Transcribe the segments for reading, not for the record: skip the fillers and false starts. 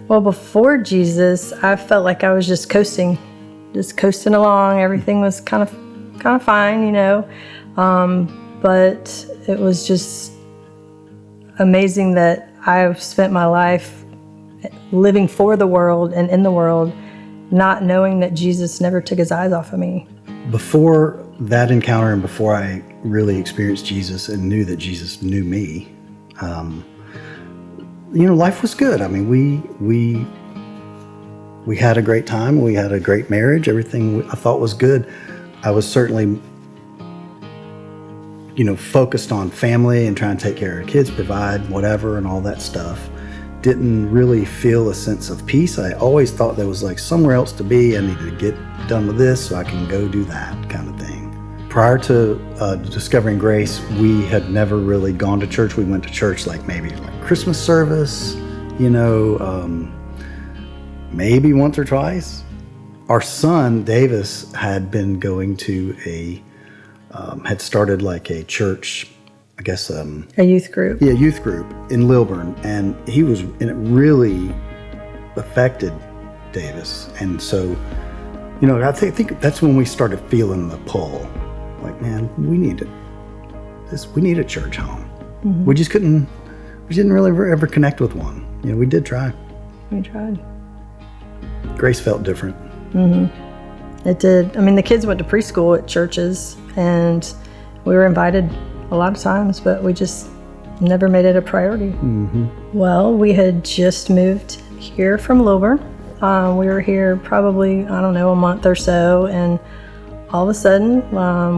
Well, before Jesus, I felt like I was just coasting along. Everything was kind of fine, you know. But it was just amazing that I've spent my life living for the world and in the world, not knowing that Jesus never took his eyes off of me. Before that encounter and before I really experienced Jesus and knew that Jesus knew me, life was good. I mean, we had a great time. We had a great marriage. Everything I thought was good. I was certainly, focused on family and trying to take care of kids, provide whatever and all that stuff. Didn't really feel a sense of peace. I always thought there was like somewhere else to be. I needed to get done with this so I can go do that kind of thing. Prior to discovering grace, we had never really gone to church. We went to church maybe Christmas service, maybe once or twice. Our son, Davis, had been going to had started a church, I guess. A youth group. Yeah, youth group in Lilburn. And it really affected Davis. And so, I think that's when we started feeling the pull. Man, we need a church home. Mm-hmm. We didn't really ever connect with one. We did try. We tried. Grace felt different. Mm-hmm. It did. I mean, the kids went to preschool at churches, and we were invited a lot of times, but we just never made it a priority. Mm-hmm. Well, we had just moved here from Lilburn. We were here probably, a month or so, and all of a sudden,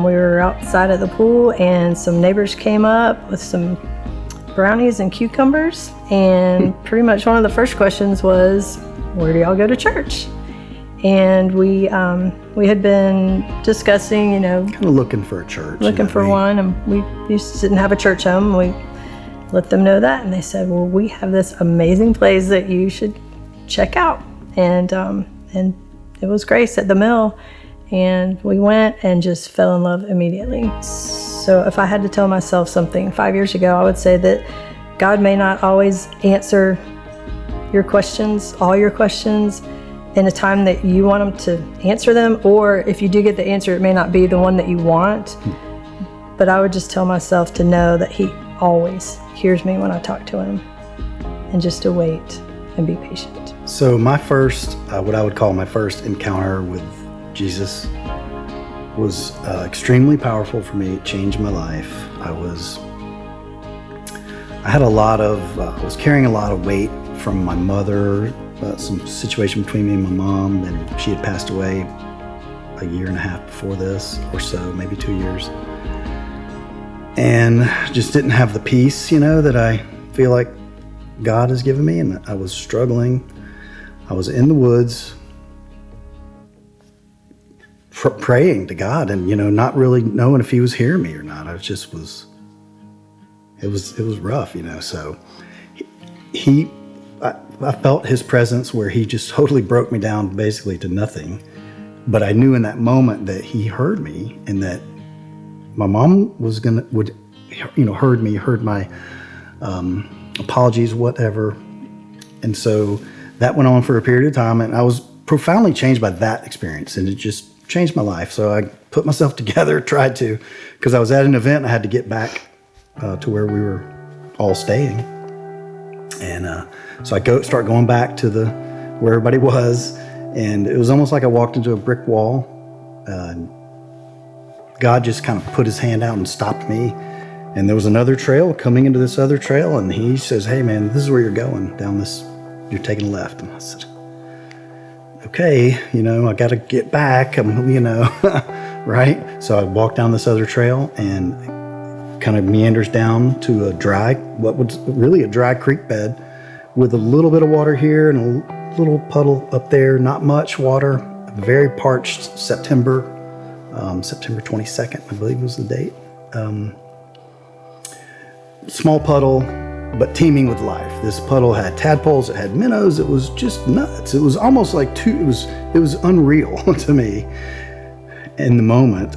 we were outside at the pool, and some neighbors came up with some brownies and cucumbers, and pretty much one of the first questions was, where do y'all go to church? And we had been discussing, kind of looking for a church. Looking for one, and we didn't have a church home. We let them know that, and they said, well, we have this amazing place that you should check out. And it was Grace at the Mill. And we went and just fell in love immediately. So if I had to tell myself something 5 years ago, I would say that God may not always answer all your questions, in a time that you want him to answer them, or if you do get the answer, it may not be the one that you want. But I would just tell myself to know that he always hears me when I talk to him, and just to wait and be patient. So my first, what I would call my first encounter with Jesus was extremely powerful for me. It changed my life. I was carrying a lot of weight from my mother, some situation between me and my mom, and she had passed away a year and a half before this, or so, maybe 2 years. And just didn't have the peace, that I feel like God has given me, and I was struggling. I was in the woods, praying to God, and not really knowing if he was hearing me or not. It was rough, so I felt his presence where he just totally broke me down basically to nothing. But I knew in that moment that he heard me, and that my mom heard my apologies, whatever. And so that went on for a period of time, and I was profoundly changed by that experience, and it just changed my life. So I put myself together, tried to, because I was at an event, I had to get back to where we were all staying. And so I start going back to where everybody was, and it was almost like I walked into a brick wall. God just kind of put his hand out and stopped me. And there was another trail coming into this other trail, and he says, hey man, this is where you're going, down this, you're taking left. And I said, okay, I got to get back, right? So I walked down this other trail and kind of meanders down to what was really a dry creek bed with a little bit of water here and a little puddle up there, not much water, very parched September 22nd, I believe was the date. Small puddle, but teeming with life. This puddle had tadpoles, it had minnows, it was just nuts. It was almost like it was unreal to me. In the moment,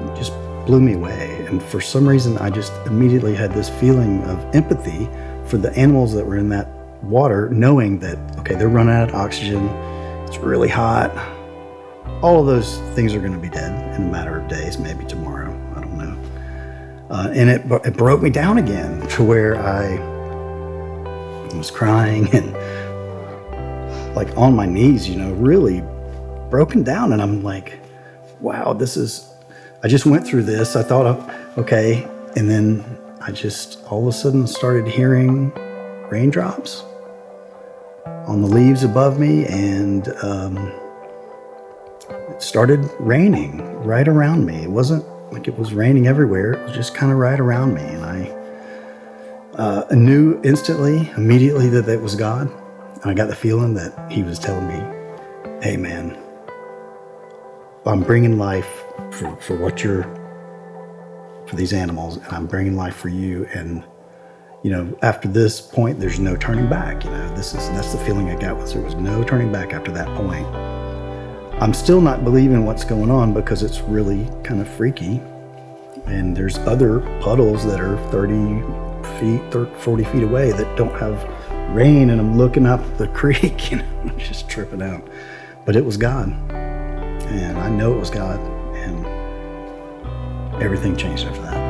it just blew me away. And for some reason, I just immediately had this feeling of empathy for the animals that were in that water, knowing that, okay, they're running out of oxygen. It's really hot. All of those things are going to be dead in a matter of days, maybe tomorrow. I don't know. And it broke me down again to where I was crying and like on my knees, really broken down. And I'm like, wow, I just went through this. I thought, okay. And then I just all of a sudden started hearing raindrops on the leaves above me, and it started raining right around me. It wasn't like it was raining everywhere. It was just kind of right around me. And I knew immediately that it was God. And I got the feeling that he was telling me, hey man, I'm bringing life for these animals, and I'm bringing life for you. And after this point, there's no turning back. That's the feeling I got, was there was no turning back after that point. I'm still not believing what's going on because it's really kind of freaky. And there's other puddles that are 40 feet away that don't have rain, and I'm looking up the creek and I'm just tripping out. But it was God, and I know it was God, and everything changed after that.